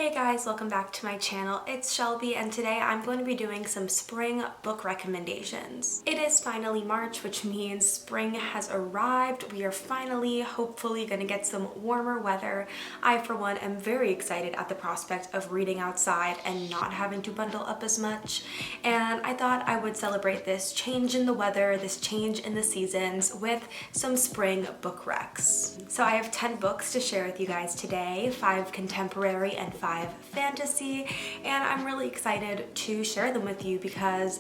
Hey guys, welcome back to my channel. It's Shelby and today I'm going to be doing some spring book recommendations. It is finally March, which means spring has arrived. We are finally, hopefully, going to get some warmer weather. I, for one, am very excited at the prospect of reading outside and not having to bundle up as much. And I thought I would celebrate this change in the weather, this change in the seasons with some spring book recs. So I have 10 books to share with you guys today, 5 contemporary and 5 fantasy, and I'm really excited to share them with you because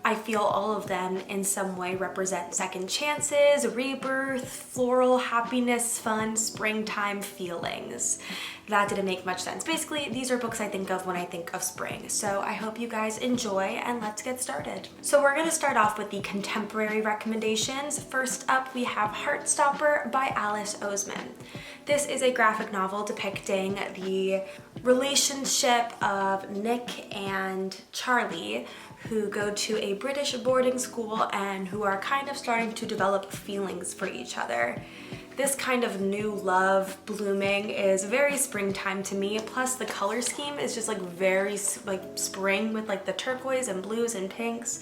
I feel all of them in some way represent second chances, rebirth, floral happiness, fun, springtime feelings. That didn't make much sense. Basically, these are books I think of when I think of spring. So I hope you guys enjoy and let's get started. So we're gonna start off with the contemporary recommendations. First up, we have Heartstopper by Alice Oseman. This is a graphic novel depicting the relationship of Nick and Charlie, who go to a British boarding school and who are kind of starting to develop feelings for each other. This kind of new love blooming is very springtime to me, plus the color scheme is just very spring with the turquoise and blues and pinks,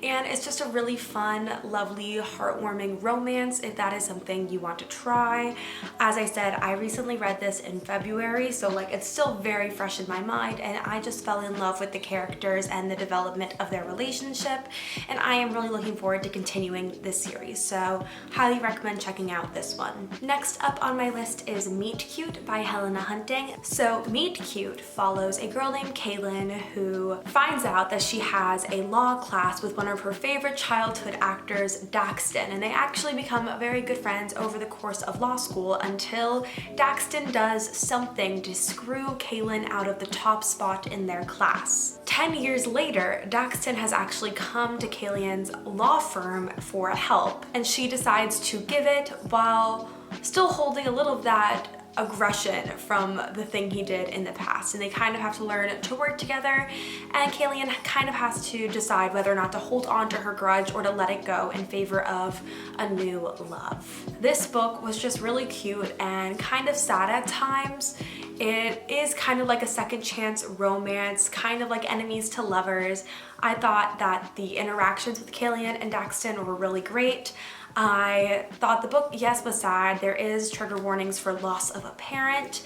and it's just a really fun, lovely, heartwarming romance if that is something you want to try. As I said, I recently read this in February, so it's still very fresh in my mind, and I just fell in love with the characters and the development of their relationship, and I am really looking forward to continuing this series, so highly recommend checking out this one. Next up on my list is Meet Cute by Helena Hunting. So Meet Cute follows a girl named Kaylin who finds out that she has a law class with one of her favorite childhood actors, Daxton, and they actually become very good friends over the course of law school until Daxton does something to screw Kaylin out of the top spot in their class. 10 years later, Daxton has actually come to Kaylin's law firm for help, and she decides to give it while still holding a little of that aggression from the thing he did in the past, and they kind of have to learn to work together, and Kaylin kind of has to decide whether or not to hold on to her grudge or to let it go in favor of a new love. This book was just really cute and kind of sad at times. It is kind of like a second chance romance, kind of like enemies to lovers. I thought that the interactions with Kaylin and Daxton were really great. I thought the book, yes, was sad. There is trigger warnings for loss of a parent.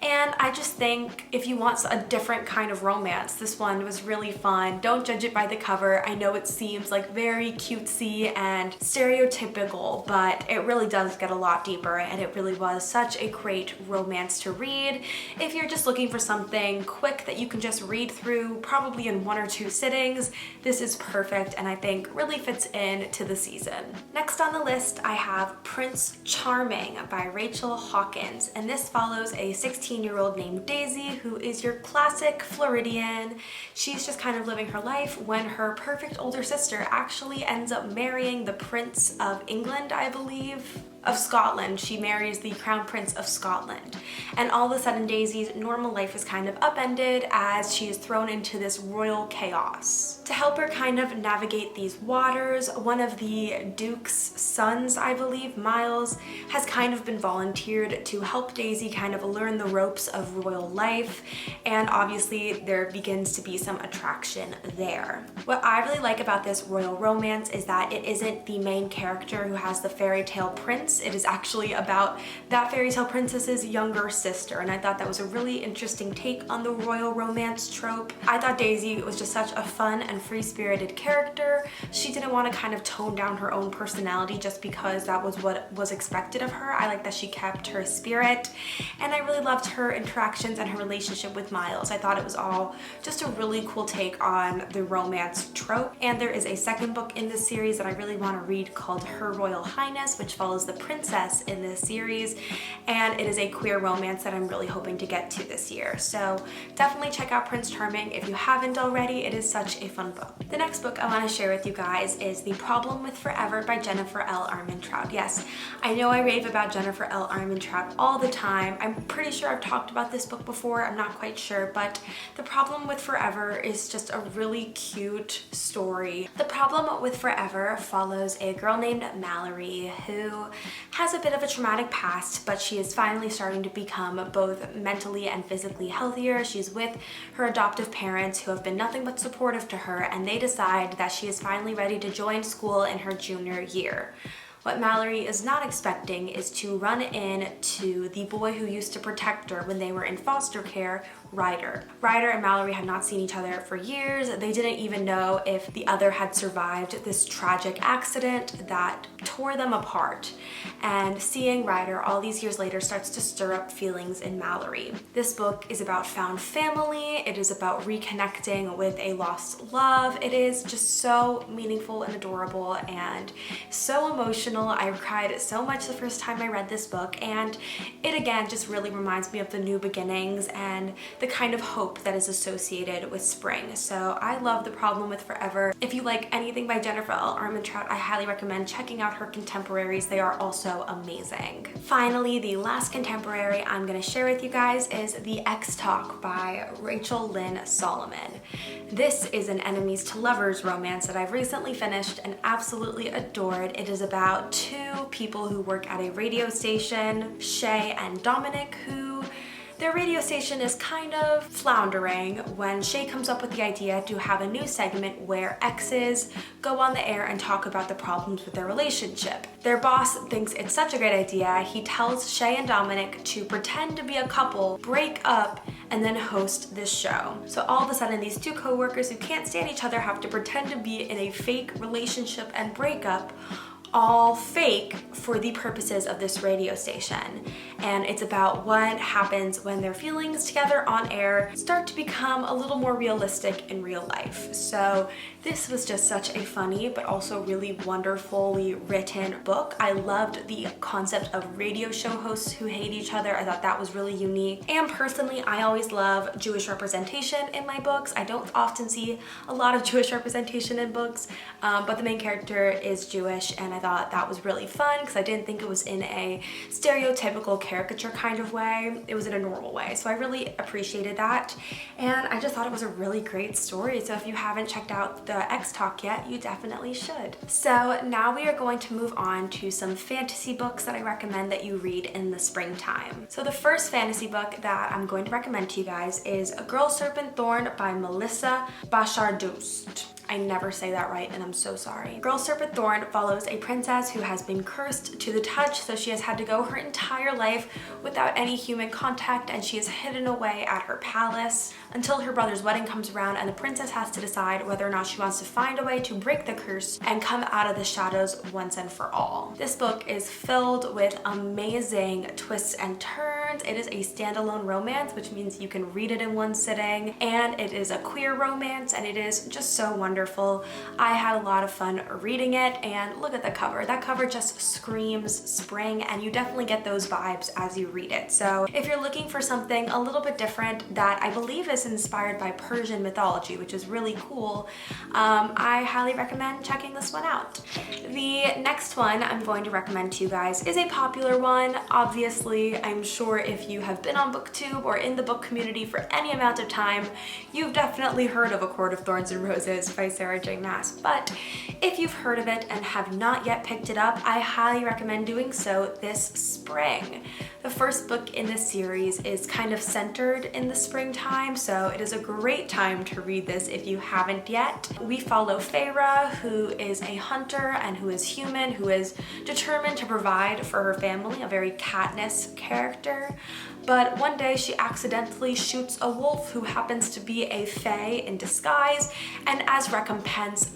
And I just think if you want a different kind of romance, this one was really fun. Don't judge it by the cover. I know it seems very cutesy and stereotypical, but it really does get a lot deeper, and it really was such a great romance to read. If you're just looking for something quick that you can just read through, probably in 1 or 2 sittings, this is perfect and I think really fits in to the season. Next on the list, I have Prince Charming by Rachel Hawkins, and this follows a 16-year-old named Daisy who is your classic Floridian. She's just kind of living her life when her perfect older sister actually ends up marrying the Prince of England, I believe. Of Scotland. She marries the Crown Prince of Scotland. And all of a sudden Daisy's normal life is kind of upended as she is thrown into this royal chaos. To help her kind of navigate these waters, one of the Duke's sons, I believe, Miles, has kind of been volunteered to help Daisy kind of learn the ropes of royal life, and obviously there begins to be some attraction there. What I really like about this royal romance is that it isn't the main character who has the fairy tale prince. It is actually about that fairy tale princess's younger sister, and I thought that was a really interesting take on the royal romance trope. I thought Daisy was just such a fun and free-spirited character. She didn't want to kind of tone down her own personality just because that was what was expected of her. I like that she kept her spirit, and I really loved her interactions and her relationship with Miles. I thought it was all just a really cool take on the romance trope. And there is a second book in this series that I really want to read called Her Royal Highness, which follows the princess in this series, and it is a queer romance that I'm really hoping to get to this year. So definitely check out Prince Charming if you haven't already. It is such a fun book. The next book I want to share with you guys is The Problem with Forever by Jennifer L. Armentrout. Yes, I know I rave about Jennifer L. Armentrout all the time. I'm pretty sure I've talked about this book before, I'm not quite sure, but The Problem with Forever is just a really cute story. The Problem with Forever follows a girl named Mallory who has a bit of a traumatic past, but she is finally starting to become both mentally and physically healthier. She's with her adoptive parents who have been nothing but supportive to her, and they decide that she is finally ready to join school in her junior year. What Mallory is not expecting is to run into the boy who used to protect her when they were in foster care, Ryder. Ryder and Mallory had not seen each other for years. They didn't even know if the other had survived this tragic accident that tore them apart. And seeing Ryder all these years later starts to stir up feelings in Mallory. This book is about found family. It is about reconnecting with a lost love. It is just so meaningful and adorable and so emotional. I cried so much the first time I read this book, and it again just really reminds me of the new beginnings and the kind of hope that is associated with spring. So I love The Problem with Forever. If you like anything by Jennifer L. Armentrout, I highly recommend checking out her contemporaries. They are also amazing. Finally, the last contemporary I'm going to share with you guys is The Ex-Talk by Rachel Lynn Solomon. This is an enemies to lovers romance that I've recently finished and absolutely adored. It is about two people who work at a radio station, Shay and Dominic, who their radio station is kind of floundering when Shay comes up with the idea to have a new segment where exes go on the air and talk about the problems with their relationship. Their boss thinks it's such a great idea, he tells Shay and Dominic to pretend to be a couple, break up, and then host this show. So all of a sudden, these two co-workers who can't stand each other have to pretend to be in a fake relationship and breakup, all fake for the purposes of this radio station. And it's about what happens when their feelings together on air start to become a little more realistic in real life. So this was just such a funny but also really wonderfully written book. I loved the concept of radio show hosts who hate each other. I thought that was really unique. And personally, I always love Jewish representation in my books. I don't often see a lot of Jewish representation in books, but the main character is Jewish, and I thought that was really fun because I didn't think it was in a stereotypical caricature kind of way. It was in a normal way. So I really appreciated that. And I just thought it was a really great story. So if you haven't checked out The Ex-Talk yet, you definitely should. So now we are going to move on to some fantasy books that I recommend that you read in the springtime. So the first fantasy book that I'm going to recommend to you guys is A Girl Serpent Thorn by Melissa Bashardust. I never say that right, and I'm so sorry. Girl Serpent Thorn follows a princess who has been cursed to the touch, so she has had to go her entire life without any human contact, and she is hidden away at her palace until her brother's wedding comes around, and the princess has to decide whether or not she wants to find a way to break the curse and come out of the shadows once and for all. This book is filled with amazing twists and turns. It is a standalone romance, which means you can read it in one sitting, and it is a queer romance, and it is just so wonderful. I had a lot of fun reading it, and look at the cover. That cover just screams spring, and you definitely get those vibes as you read it. So if you're looking for something a little bit different that I believe is inspired by Persian mythology, which is really cool, I highly recommend checking this one out. The next one I'm going to recommend to you guys is a popular one. Obviously, I'm sure if you have been on BookTube or in the book community for any amount of time, you've definitely heard of A Court of Thorns and Roses by Sarah J. Maas. But if you've heard of it and have not yet picked it up, I highly recommend doing so this spring. The first book in this series is kind of centered in the springtime, so it is a great time to read this if you haven't yet. We follow Feyre, who is a hunter and who is human, who is determined to provide for her family, a very Katniss character. But one day she accidentally shoots a wolf who happens to be a fae in disguise, and as recompense,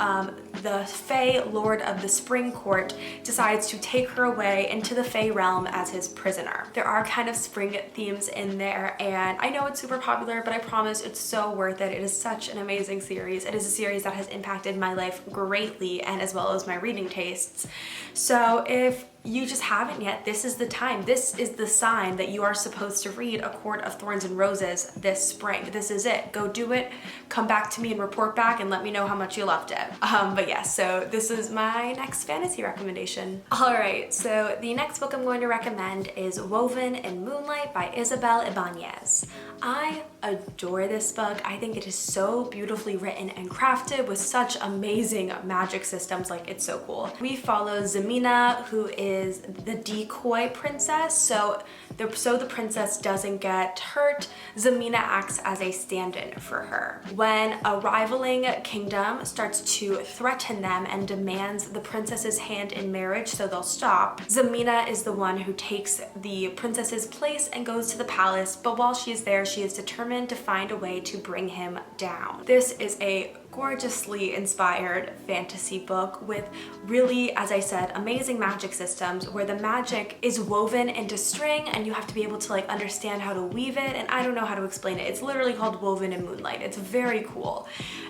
the Fae Lord of the Spring Court decides to take her away into the Fae realm as his prisoner. There are kind of spring themes in there, and I know it's super popular, but I promise it's so worth it. It is such an amazing series. It is a series that has impacted my life greatly, and as well as my reading tastes. So if you just haven't yet, this is the time. This is the sign that you are supposed to read A Court of Thorns and Roses this spring. This is it. Go do it. Come back to me and report back and let me know how much you loved it. But yeah, so this is my next fantasy recommendation. All right, so the next book I'm going to recommend is Woven in Moonlight by Isabel Ibanez. I adore this book. I think it is so beautifully written and crafted with such amazing magic systems. Like, it's so cool. We follow Zemina, who is is the decoy princess. So the princess doesn't get hurt, Zamina acts as a stand-in for her. When a rivaling kingdom starts to threaten them and demands the princess's hand in marriage so they'll stop, Zamina is the one who takes the princess's place and goes to the palace, but while she is there, she is determined to find a way to bring him down. This is a gorgeously inspired fantasy book with really, as I said, amazing magic systems where the magic is woven into string and you have to be able to like understand how to weave it, and I don't know how to explain it. It's literally called Woven in Moonlight. It's very cool,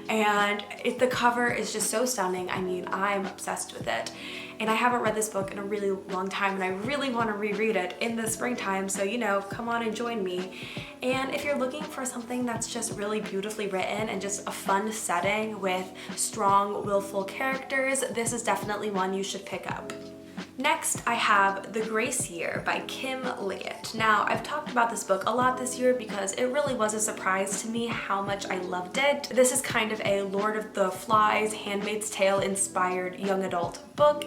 and the cover is just so stunning. I mean, I'm obsessed with it. And I haven't read this book in a really long time, and I really want to reread it in the springtime, so you know, come on and join me. And if you're looking for something that's just really beautifully written and just a fun setting with strong, willful characters, this is definitely one you should pick up. Next, I have The Grace Year by Kim Liggett. Now, I've talked about this book a lot this year because it really was a surprise to me how much I loved it. This is kind of a Lord of the Flies, Handmaid's Tale inspired young adult book.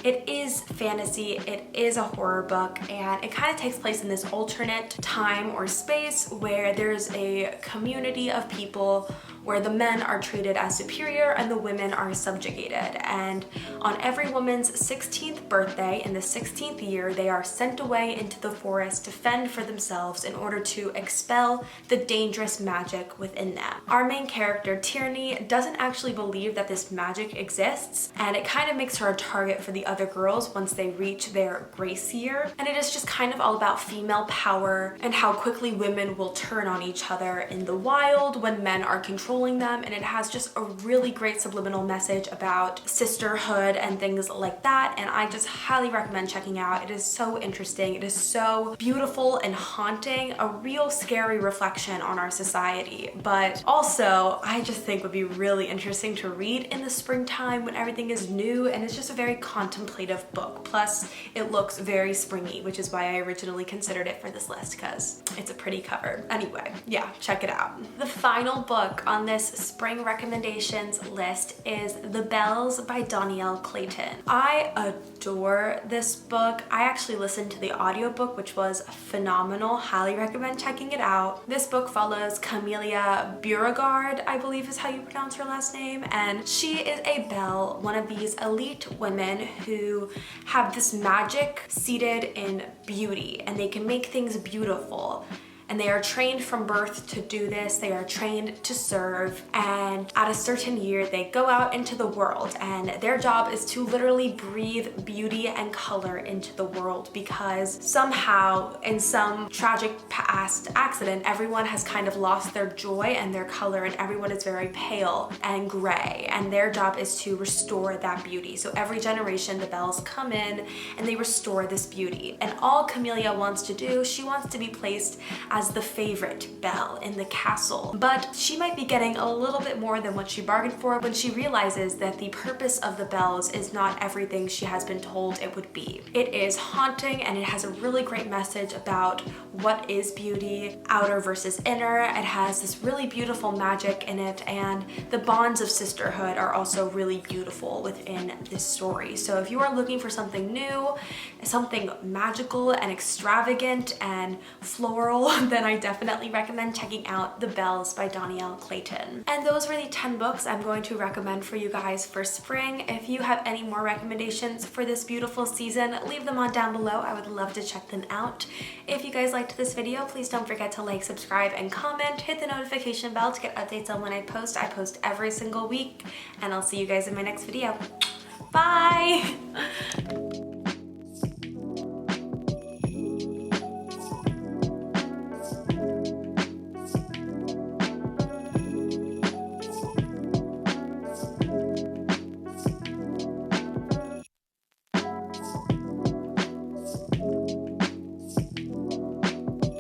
It is fantasy, it is a horror book, and it kind of takes place in this alternate time or space where there's a community of people where the men are treated as superior and the women are subjugated. And on every woman's 16th birthday in the 16th year, they are sent away into the forest to fend for themselves in order to expel the dangerous magic within them. Our main character, Tierney, doesn't actually believe that this magic exists, and it kind of makes her a target for the other girls once they reach their grace year. And it is just kind of all about female power and how quickly women will turn on each other in the wild when men are controlling them, and it has just a really great subliminal message about sisterhood and things like that, and I just highly recommend checking out. It is so interesting, it is so beautiful and haunting, a real scary reflection on our society, but also I just think would be really interesting to read in the springtime when everything is new, and it's just a very contemplative book. Plus it looks very springy, which is why I originally considered it for this list, because it's a pretty cover. Anyway, yeah, check it out. The final book on this spring recommendations list is The Bells by Donielle Clayton. I adore this book. I actually listened to the audiobook, which was phenomenal. Highly recommend checking it out. This book follows Camelia Beauregard, I believe is how you pronounce her last name, and she is a belle, one of these elite women who have this magic seated in beauty, and they can make things beautiful. And they are trained from birth to do this. They are trained to serve, and at a certain year they go out into the world, and their job is to literally breathe beauty and color into the world, because somehow in some tragic past accident everyone has kind of lost their joy and their color, and everyone is very pale and gray, and their job is to restore that beauty. So every generation the bells come in and they restore this beauty, and all Camelia wants to do, she wants to be placed as the favorite belle in the castle. But she might be getting a little bit more than what she bargained for when she realizes that the purpose of the bells is not everything she has been told it would be. It is haunting, and it has a really great message about what is beauty, outer versus inner. It has this really beautiful magic in it, and the bonds of sisterhood are also really beautiful within this story. So if you are looking for something new, something magical and extravagant and floral, then I definitely recommend checking out The Bells by Donielle Clayton. And those were the 10 books I'm going to recommend for you guys for spring. If you have any more recommendations for this beautiful season, leave them on down below. I would love to check them out. If you guys liked this video, please don't forget to like, subscribe, and comment. Hit the notification bell to get updates on when I post. I post every single week, and I'll see you guys in my next video. Bye!